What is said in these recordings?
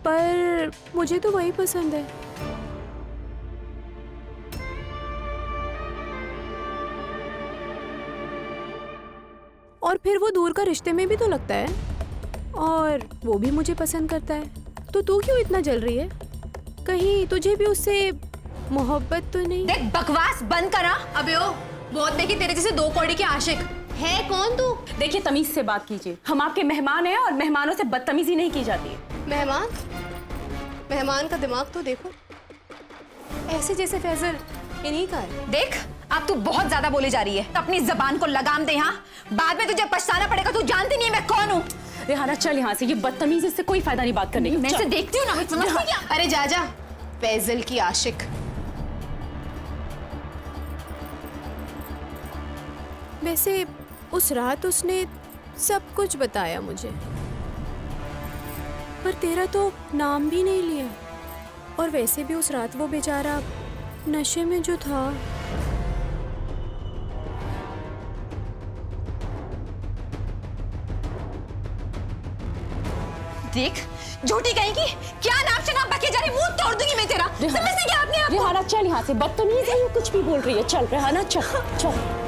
पर मुझे तो वही पसंद है। और फिर वो दूर का रिश्ते में भी तो लगता है, और वो भी मुझे पसंद करता है। तो तू क्यों इतना जल रही है? कहीं तुझे भी उससे मोहब्बत तो नहीं? देख बकवास बंद करा। अबे ओ, बहुत देखी तेरे जैसे दो कौड़ी के आशिक। है कौन तू? देखिए तमीज से बात कीजिए, हम आपके मेहमान हैं और मेहमानों से बदतमीजी नहीं की जाती है। मेहमान? मेहमान का दिमाग तो देखो, ऐसे जैसे फैजल इन्हीं का है। देख अब तू बहुत ज्यादा बोली जा रही है, अपनी जबान को लगाम दे। हाँ, बाद में तुझे पछताना पड़ेगा। तू जानती नहीं है मैं कौन हूँ। रेहाना चल यहाँ से, ये बदतमीजी से कोई फायदा नहीं बात करने का। मैं इसे देखती हूँ ना, मैं समझती क्या? अरे जा जा, फैजल की आशिक। वैसे उस रात उसने सब कुछ बताया मुझे, पर तेरा तो नाम भी नहीं लिया। और वैसे भी उस रात वो बेचारा नशे में जो था। देख झूठी कहेगी, क्या नाम से नाम बके जा रही, मुंह तोड़ दूंगी मैं तेरा। समझती क्या अपने आप को? रेहाना चल यहाँ से, बदतमीज है, ये कुछ भी बोल रही है। चल रेहाना चल चल।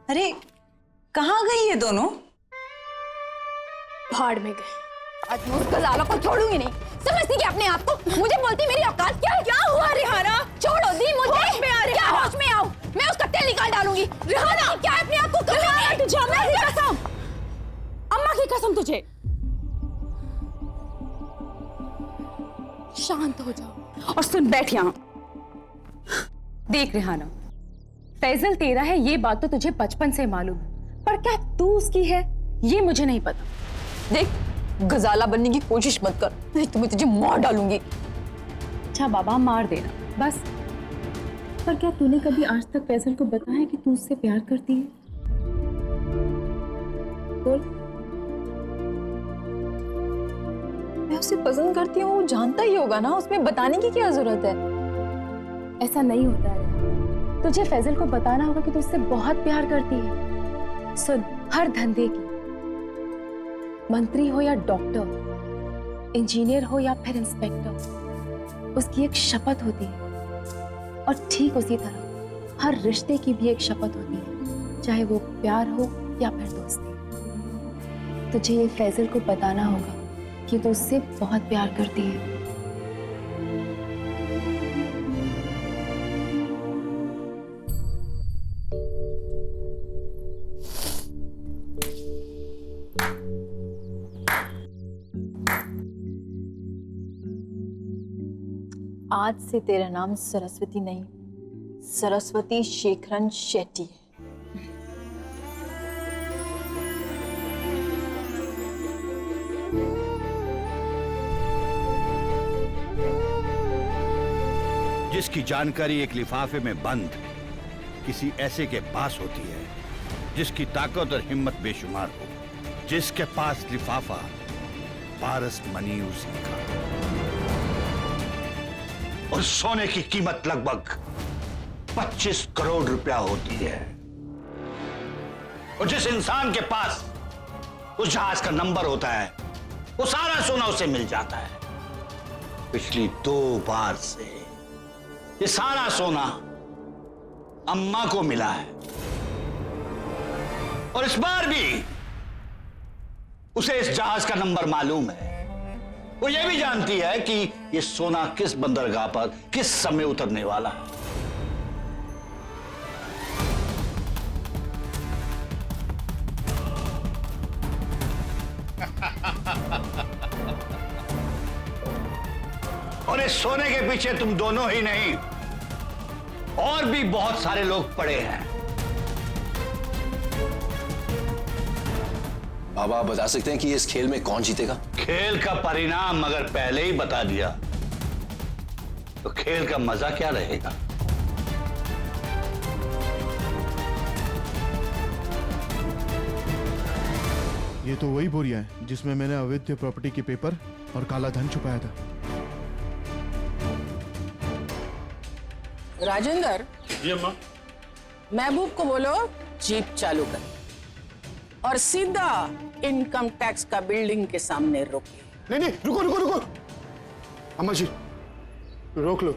अरे कहाँ गई ये दोनों? भाड़ में गए। आज मैं उस गजाला को छोड़ूंगी नहीं। समझती क्या अपने आप को? मुझे बोलती मेरी औकात क्या? क्या हुआ रेहाना? छोड़ो दी मुझे। होश में आ रही। क्या होश में आऊं? मैं उसका तेल निकाल डालूंगी। रेहाना क्या अपने आप को? तुझे अम्मा की कसम, अम्मा की कसम तुझे। शांत हो जाओ और सुन, बैठ यहाँ। देख रेहाना, फैजल तेरा है ये बात तो तुझे बचपन से मालूम है, पर क्या तू उसकी है ये मुझे नहीं पता। देख गजाला बनने की कोशिश मत कर, नहीं तो मैं तुझे मार डालूंगी। अच्छा बाबा मार देना बस, पर क्या तूने कभी आज तक फैजल को बताया कि तू उससे प्यार करती है? बोल। मैं उसे पसंद करती हूँ, वो जानता ही होगा ना, उसमें बताने की क्या जरूरत है? ऐसा नहीं होता है, तुझे फैजल को बताना होगा कि तू उससे बहुत प्यार करती है। सुन, हर धंधे की, मंत्री हो या डॉक्टर, इंजीनियर हो या फिर इंस्पेक्टर, उसकी एक शपथ होती है। और ठीक उसी तरह हर रिश्ते की भी एक शपथ होती है, चाहे वो प्यार हो या फिर दोस्ती। तुझे ये फैजल को बताना होगा कि तू उससे बहुत प्यार करती है। आज से तेरा नाम सरस्वती नहीं, सरस्वती शेखरन शेट्टी है। जिसकी जानकारी एक लिफाफे में बंद किसी ऐसे के पास होती है जिसकी ताकत और हिम्मत बेशुमार हो, जिसके पास लिफाफा पारस मनी उसी का। और सोने की कीमत लगभग 25 करोड़ रुपया होती है। और जिस इंसान के पास उस जहाज का नंबर होता है वो सारा सोना उसे मिल जाता है। पिछली 2 बार से ये सारा सोना अम्मा को मिला है, और इस बार भी उसे इस जहाज का नंबर मालूम है। वो ये भी जानती है कि ये सोना किस बंदरगाह पर किस समय उतरने वाला है। और इस सोने के पीछे तुम दोनों ही नहीं, और भी बहुत सारे लोग पड़े हैं। बाबा आप बता सकते हैं कि इस खेल में कौन जीतेगा? खेल का परिणाम अगर पहले ही बता दिया तो खेल का मजा क्या रहेगा? ये तो वही बोरिया है जिसमें मैंने अवैध प्रॉपर्टी के पेपर और काला धन छुपाया था। राजेंद्र। जी अम्मा। महबूब को बोलो जीप चालू कर। और सीधा इनकम टैक्स का बिल्डिंग के सामने रोकिए। नहीं नहीं, रुको रुको रुको, अम्मा जी रोक लो।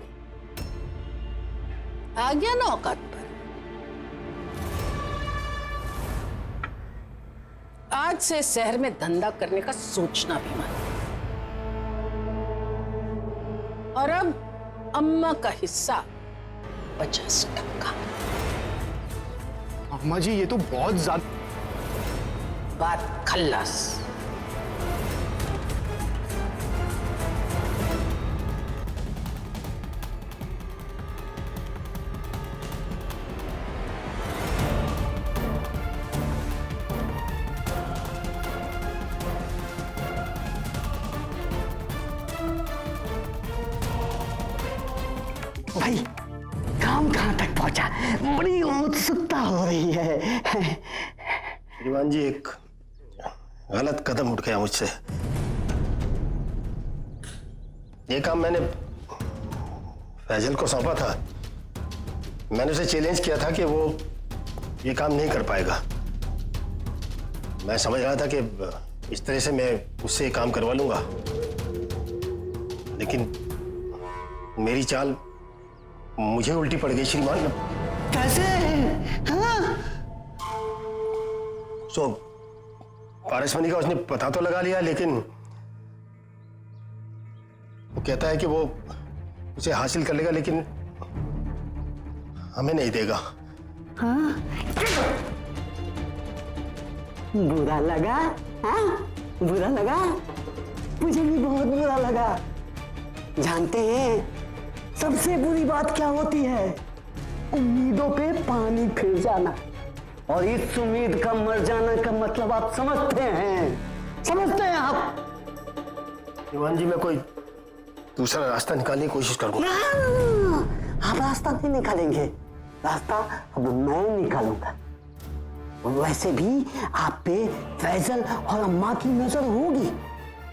आ गया ना औकात पर। आज से शहर में धंधा करने का सोचना भी मत। और अब अम्मा का हिस्सा 50%। अम्मा जी ये तो बहुत ज्यादा। बात खल्लास। भाई काम कहाँ तक पहुंचा? बड़ी उत्सुकता हो रही है। श्रीमान जी, एक गलत कदम उठ गया मुझसे। ये काम मैंने फैजल को सौंपा था। मैंने उसे चैलेंज किया था कि वो ये काम नहीं कर पाएगा। मैं समझ रहा था कि इस तरह से मैं उससे ये काम करवा लूंगा, लेकिन मेरी चाल मुझे उल्टी पड़ गई श्रीमान। कैसे? हाँ? सो पारसमणि का उसने पता तो लगा लिया, लेकिन वो कहता है कि वो उसे हासिल कर लेगा, लेकिन हमें नहीं देगा। हाँ? बुरा लगा? हाँ? बुरा लगा? मुझे भी बहुत बुरा लगा। जानते हैं सबसे बुरी बात क्या होती है? उम्मीदों पे पानी फिर जाना। और इस उम्मीद का मर जाना का मतलब आप समझते हैं? समझते हैं आप? श्रीमान जी, मैं कोई दूसरा रास्ता निकालने की कोशिश करूंगा। आप रास्ता नहीं निकालेंगे, रास्ता अब मैं निकालूंगा। वैसे भी आप पे फैजल और अम्मा की नजर होगी।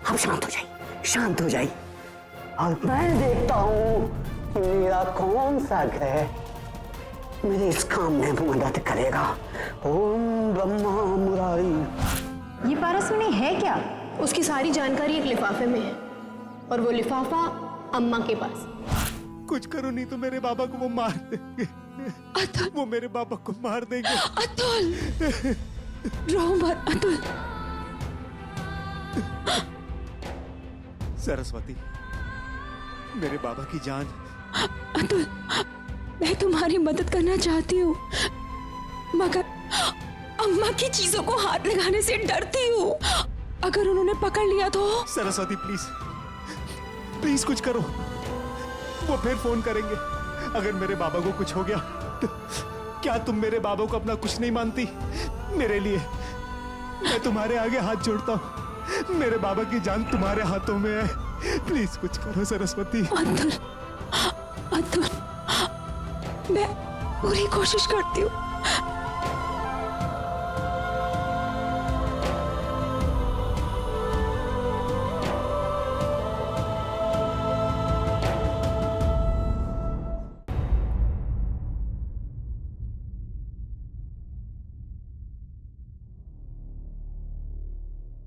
आप शांत हो जाइए, शांत हो जाइए, और मैं देखता हूं कि मेरा कौन सा ग्रह मेरे इस काम में मदद करेगा। ओम ब्रह्मा मुरारी। ये पारसमणि है क्या? उसकी सारी जानकारी एक लिफाफे में है, और वो लिफाफा अम्मा के पास। कुछ करो नहीं तो मेरे बाबा को वो मार देंगे। अतुल, वो मेरे बाबा को मार देंगे। अतुल, रो मत अतुल। सरस्वती, मेरे बाबा की जान। अतुल, मैं तुम्हारी मदद करना चाहती हूँ, मगर अम्मा की चीजों को हाथ लगाने से डरती हूँ। अगर उन्होंने पकड़ लिया तो? सरस्वती प्लीज, प्लीज कुछ करो। वो फिर फोन करेंगे। अगर मेरे बाबा को कुछ हो गया तो क्या तुम मेरे बाबा को अपना कुछ नहीं मानती? मेरे लिए मैं तुम्हारे आगे हाथ जोड़ता हूँ। मेरे बाबा की जान तुम्हारे हाथों में है। प्लीज कुछ करो सरस्वती। अतुल, अतुल, मैं पूरी कोशिश करती हूँ।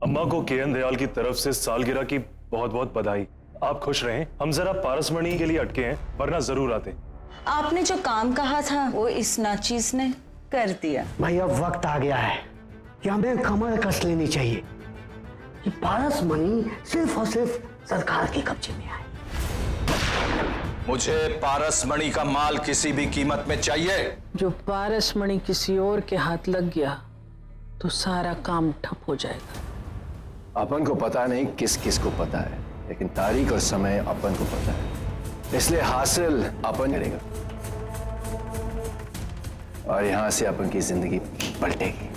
अम्मा को केएन दयाल की तरफ से सालगिरह की बहुत बहुत बधाई। आप खुश रहें। हम जरा पारसमणि के लिए अटके हैं, वरना जरूर आते। आपने जो काम कहा था वो इस नाचीज ने कर दिया। भाई अब वक्त आ गया है कि हमें कमर कस लेनी चाहिए कि पारसमणि सिर्फ और सिर्फ सरकार के कब्जे में आए। मुझे पारसमणि का माल किसी भी कीमत में चाहिए। जो पारसमणि किसी और के हाथ लग गया तो सारा काम ठप हो जाएगा। अपन को पता नहीं किस किस को पता है, लेकिन तारीख और समय अपन को पता है, इसलिए हासिल अपन करेगा और यहां से अपन की जिंदगी पलटेगी।